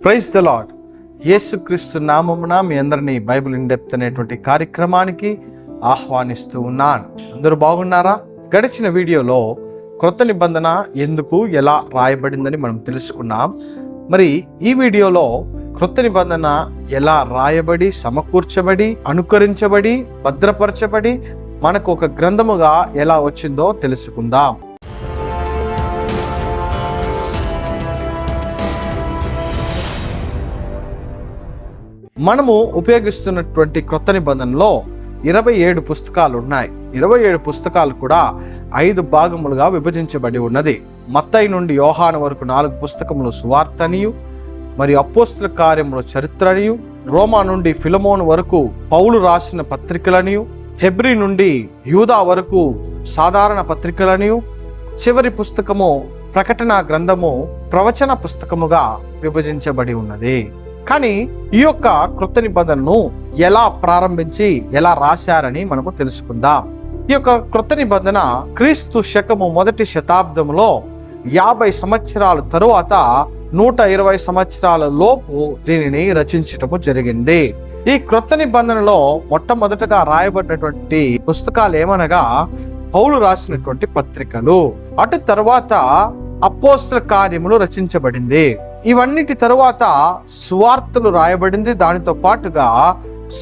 Praise the lord. యేసుక్రీస్తు నామమున మీ అందరినీ బైబిల్ ఇన్ డెప్త్ అనేటువంటి కార్యక్రమానికి ఆహ్వానిస్తూ ఉన్నాను. అందరూ బాగున్నారా? గడిచిన వీడియోలో క్రొత్త నిబంధన ఎందుకు ఎలా రాయబడిందని మనం తెలుసుకున్నాం. మరి ఈ వీడియోలో క్రొత్త నిబంధన ఎలా రాయబడి, సమకూర్చబడి, అనుకరించబడి, భద్రపరచబడి మనకు ఒక గ్రంథముగా ఎలా వచ్చిందో తెలుసుకుందాం. మనము ఉపయోగిస్తున్నటువంటి క్రొత్త నిబంధనలో 27 పుస్తకాలు ఉన్నాయి. 27 పుస్తకాలు కూడా 5 భాగములుగా విభజించబడి ఉన్నది. మత్తయి నుండి యోహాను వరకు 4 పుస్తకములు సువార్తనియు, మరి అపోస్తల కార్యముల చరిత్రనియు, రోమా నుండి ఫిలమోను వరకు పౌలు రాసిన పత్రికలనియు, హెబ్రీ నుండి యూదా వరకు సాధారణ పత్రికలనియు, చివరి పుస్తకము ప్రకటన గ్రంథము ప్రవచన పుస్తకముగా విభజించబడి ఉన్నది. కానీ ఈ యొక్క క్రొత్త నిబంధనను ఎలా ప్రారంభించి ఎలా రాశారని మనము తెలుసుకుందాం. ఈ యొక్క క్రొత్త నిబంధన క్రీస్తు శకము 1వ శతాబ్దంలో 50 సంవత్సరాల తరువాత 120 సంవత్సరాల లోపు దీనిని రచించటము జరిగింది. ఈ క్రొత్త నిబంధనలో మొట్టమొదటగా రాయబడినటువంటి పుస్తకాలు ఏమనగా పౌలు రాసినటువంటి పత్రికలు, అటు తరువాత అపోస్తల కార్యములు రచించబడింది. ఇవన్నిటి తరువాత సువార్తలు రాయబడింది. దానితో పాటుగా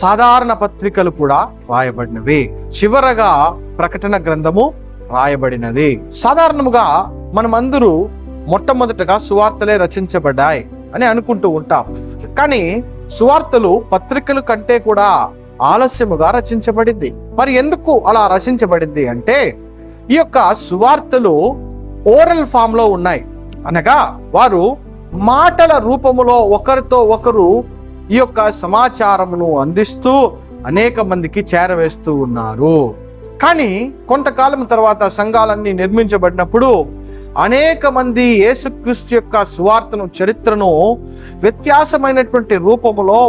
సాధారణ పత్రికలు కూడా రాయబడినవి. చివరగా ప్రకటన గ్రంథము రాయబడినది. సాధారణముగా మనమందరూ మొట్టమొదటగా సువార్తలే రచించబడ్డాయి అని అనుకుంటూ ఉంటాం. కానీ సువార్తలు పత్రికల కంటే కూడా ఆలస్యముగా రచించబడింది. మరి ఎందుకు అలా రచించబడింది అంటే, ఈ యొక్క సువార్తలు ఓరల్ ఫామ్ లో ఉన్నాయి. అనగా వారు మాటల రూపములో ఒకరితో ఒకరు ఈ యొక్క సమాచారమును అందిస్తూ అనేక మందికి చేరవేస్తూ ఉన్నారు. కానీ కొంతకాలం తర్వాత సంఘాలన్నీ నిర్మించబడినప్పుడు అనేక మంది యేసుక్రీస్తు యొక్క సువార్తను, చరిత్రను వ్యత్యాసమైనటువంటి రూపములో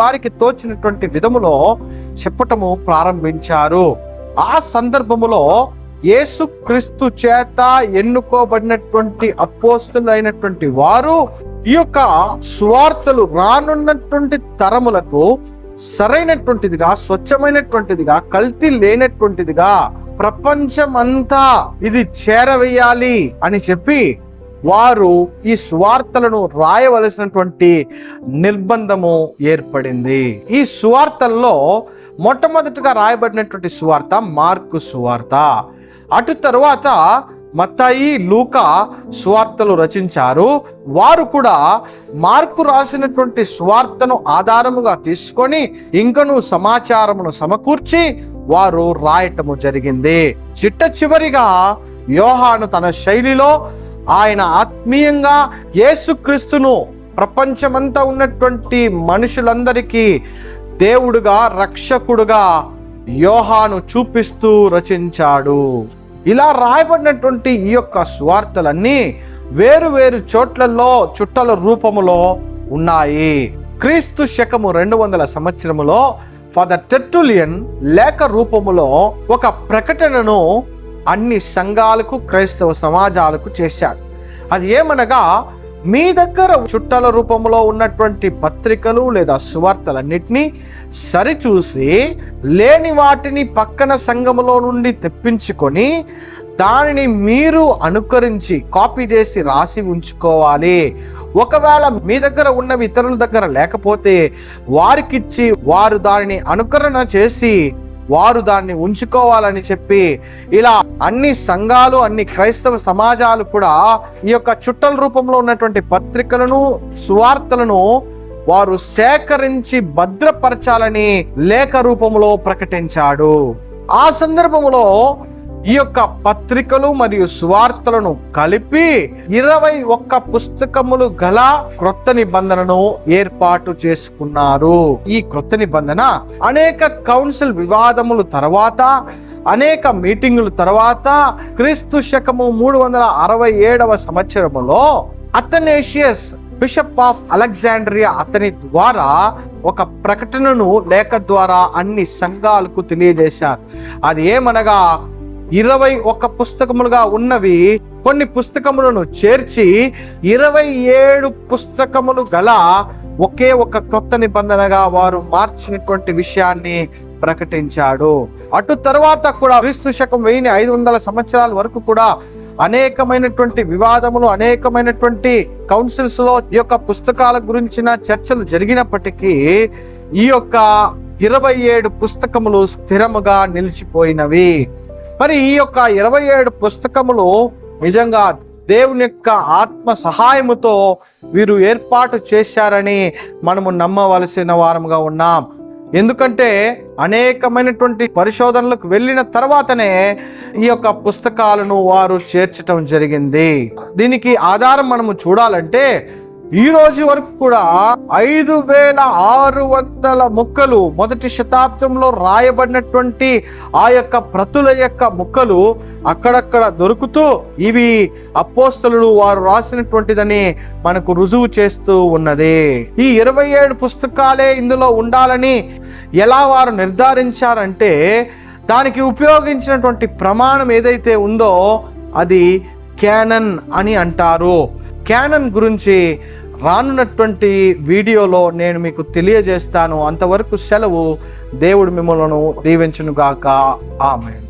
వారికి తోచినటువంటి విధములో చెప్పటము ప్రారంభించారు. ఆ సందర్భములో యేసుక్రీస్తు చేత ఎన్నుకోబడినటువంటి అపోస్తలులైనటువంటి వారు ఈ యొక్క సువార్తలు రానున్నటువంటి తరములకు సరైనటువంటిదిగా, స్వచ్ఛమైనటువంటిదిగా, కల్తీ లేనటువంటిదిగా ప్రపంచమంతా ఇది చేరవేయాలి అని చెప్పి వారు ఈ సువార్తలను రాయవలసినటువంటి నిర్బంధము ఏర్పడింది. ఈ సువార్తల్లో మొట్టమొదటిగా రాయబడినటువంటి సువార్త మార్కు సువార్త. అటు తరువాత మత్తయి, లూకా సువార్తలు రచించారు. వారు కూడా మార్కు రాసినటువంటి సువార్తను ఆధారముగా తీసుకొని ఇంకను సమాచారమును సమకూర్చి వారు రాయటము జరిగింది. చిట్ట చివరిగా యోహాను తన శైలిలో ఆయన ఆత్మీయంగా యేసుక్రీస్తును ప్రపంచమంతా ఉన్నటువంటి మనుషులందరికీ దేవుడుగా, రక్షకుడుగా యోహాను చూపిస్తూ రచించాడు. ఇలా రాయబడినటువంటి ఈ యొక్క సువార్తలన్నీ వేరు వేరు చోట్లలో చుట్టల రూపములో ఉన్నాయి. క్రీస్తు శకము 200 సంవత్సరములో ఫాదర్ టెర్టులియన్ లేఖ రూపములో ఒక ప్రకటనను అన్ని సంఘాలకు, క్రైస్తవ సమాజాలకు చేశాడు. అది ఏమనగా, మీ దగ్గర చుట్టల రూపంలో ఉన్నటువంటి పత్రికలు లేదా సువార్తలన్నిటినీ సరిచూసి లేని వాటిని పక్కన సంఘములో నుండి తెప్పించుకొని దానిని మీరు అనుకరించి కాపీ చేసి రాసి ఉంచుకోవాలి. ఒకవేళ మీ దగ్గర ఉన్నవి ఇతరుల దగ్గర లేకపోతే వారికిచ్చి వారు దానిని అనుకరణ చేసి వారు దాన్ని ఉంచుకోవాలని చెప్పి ఇలా అన్ని సంఘాలు, అన్ని క్రైస్తవ సమాజాలు కూడా ఈ యొక్క చుట్టల రూపంలో ఉన్నటువంటి పత్రికలను, సువార్తలను వారు సేకరించి భద్రపరచాలని లేఖ రూపంలో ప్రకటించాడు. ఆ సందర్భంలో ఈ యొక్క పత్రికలు మరియు సువార్తలను కలిపి 21 పుస్తకములు గల క్రొత్త నిబంధనను ఏర్పాటు చేసుకున్నారు. ఈ క్రొత్త నిబంధన అనేక కౌన్సిల్ వివాదములు తర్వాత, అనేక మీటింగుల తర్వాత క్రీస్తు శకము 367వ సంవత్సరములో అథనేషియస్ బిషప్ ఆఫ్ అలెగ్జాండ్రియా అతని ద్వారా ఒక ప్రకటనను లేఖ ద్వారా అన్ని సంఘాలకు తెలియజేశారు. అది ఏమనగా, 21 పుస్తకములుగా ఉన్నవి కొన్ని పుస్తకములను చేర్చి 27 పుస్తకములు గల ఒకే ఒక క్రొత్త నిబంధనగా వారు మార్చినటువంటి విషయాన్ని ప్రకటించాడు. అటు తర్వాత కూడా క్రీస్తు శకం 1500 సంవత్సరాల వరకు కూడా అనేకమైనటువంటి వివాదములు, అనేకమైనటువంటి కౌన్సిల్స్ లో ఈ యొక్క పుస్తకాల గురించిన చర్చలు జరిగినప్పటికీ ఈ యొక్క 27 పుస్తకములు స్థిరముగా నిలిచిపోయినవి. మరి ఈ యొక్క 27 పుస్తకములు నిజంగా దేవుని యొక్క ఆత్మ సహాయముతో వీరు ఏర్పాటు చేశారని మనము నమ్మవలసిన వారముగా ఉన్నాం. ఎందుకంటే అనేకమైనటువంటి పరిశోధనలకు వెళ్ళిన తర్వాతనే ఈ యొక్క పుస్తకాలను వారు చేర్చటం జరిగింది. దీనికి ఆధారం మనము చూడాలంటే ఈ రోజు వరకు కూడా 5600 ముక్కలు మొదటి శతాబ్దంలో రాయబడినటువంటి ఆ యొక్క ప్రతుల యొక్క ముక్కలు అక్కడక్కడ దొరుకుతూ ఇవి అపోస్తలులు వారు రాసినటువంటిదని మనకు రుజువు చేస్తూ ఉన్నది. ఈ 27 పుస్తకాలే ఇందులో ఉండాలని ఎలా వారు నిర్ధారించారంటే దానికి ఉపయోగించినటువంటి ప్రమాణం ఏదైతే ఉందో అది క్యానన్ అని అంటారు. క్యానన్ గురించి రానున్నటువంటి వీడియోలో నేను మీకు తెలియజేస్తాను. అంతవరకు సెలవు. దేవుడు మిమ్మల్ని దీవించును గాక. ఆమేన్.